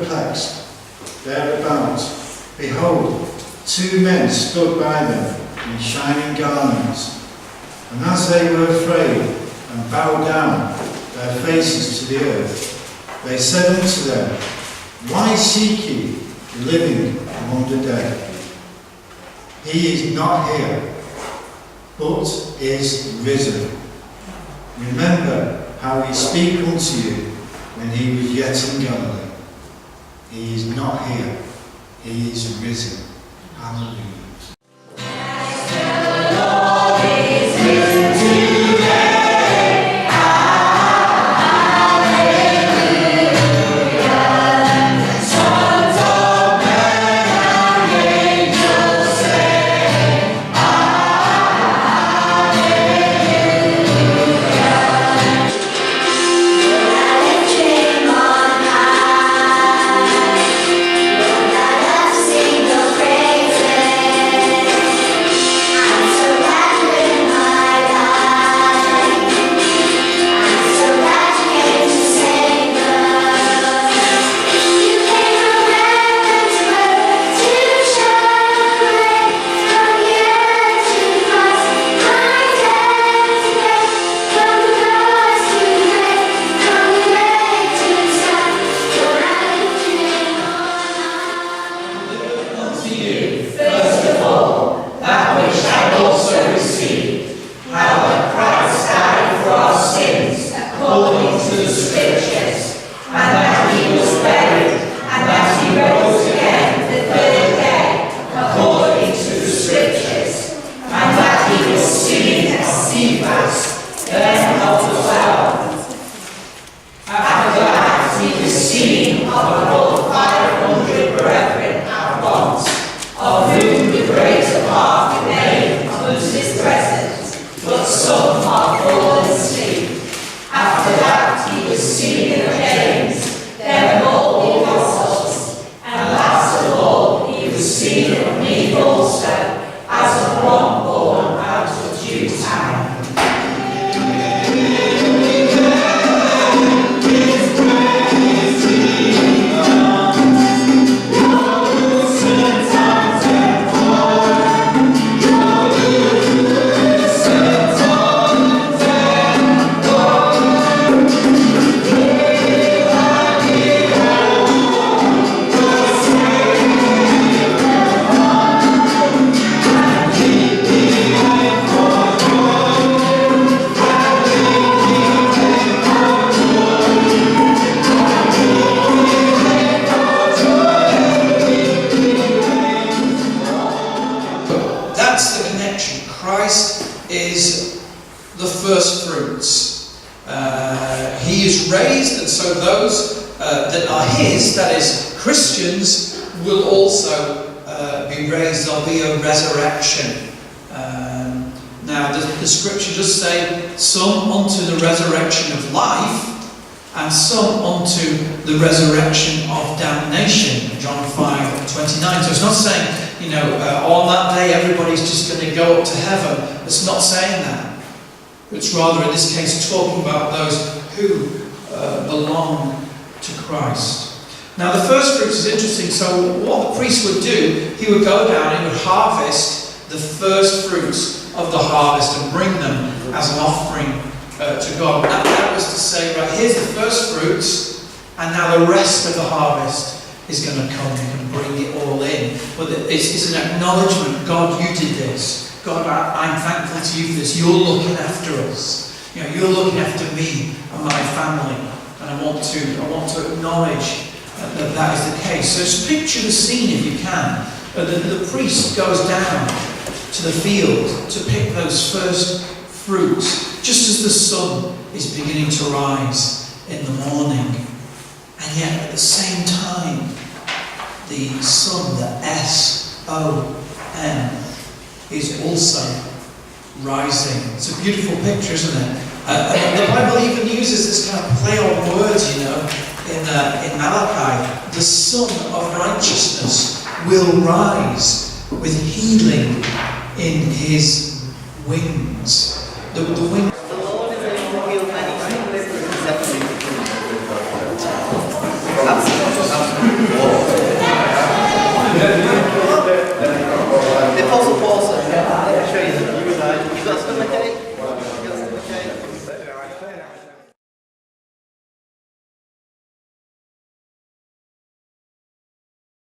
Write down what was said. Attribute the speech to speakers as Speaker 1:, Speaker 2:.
Speaker 1: perplexed thereabout, behold, two men stood by them in shining garments. And as they were afraid and bowed down their faces to the earth, they said unto them, Why seek ye the living among the dead? He is not here, but is risen. Remember how he spake unto you when he was yet in Galilee. He is not here, he is risen. Hallelujah.
Speaker 2: Christ is the first fruits. He is raised, and so those that are his, that is, Christians, will also be raised. There'll be a resurrection. Now, the scripture does say, some unto the resurrection of life, and some unto the resurrection of damnation. John 5:29. So it's not saying, on that day everybody's just going to go up to heaven. It's not saying that. It's rather, in this case, talking about those who belong to Christ. Now, the first fruits is interesting. So what the priest would do, he would go down and he would harvest the first fruits of the harvest and bring them as an offering to God. That was to say, right, here's the first fruits, and now the rest of the harvest is going to come and bring it all in. But it's an acknowledgement, God, you did this. God, I'm thankful to you for this. You're looking after us. You're looking after me and my family. And I want to acknowledge that is the case. So just picture the scene if you can. The priest goes down to the field to pick those first fruits, just as the sun is beginning to rise in the morning. And yet at the same time, the sun, the S-O-N, is also rising. It's a beautiful picture, isn't it? The Bible even uses this kind of play on words, in Malachi. The sun of righteousness will rise with healing in his wings. The wings.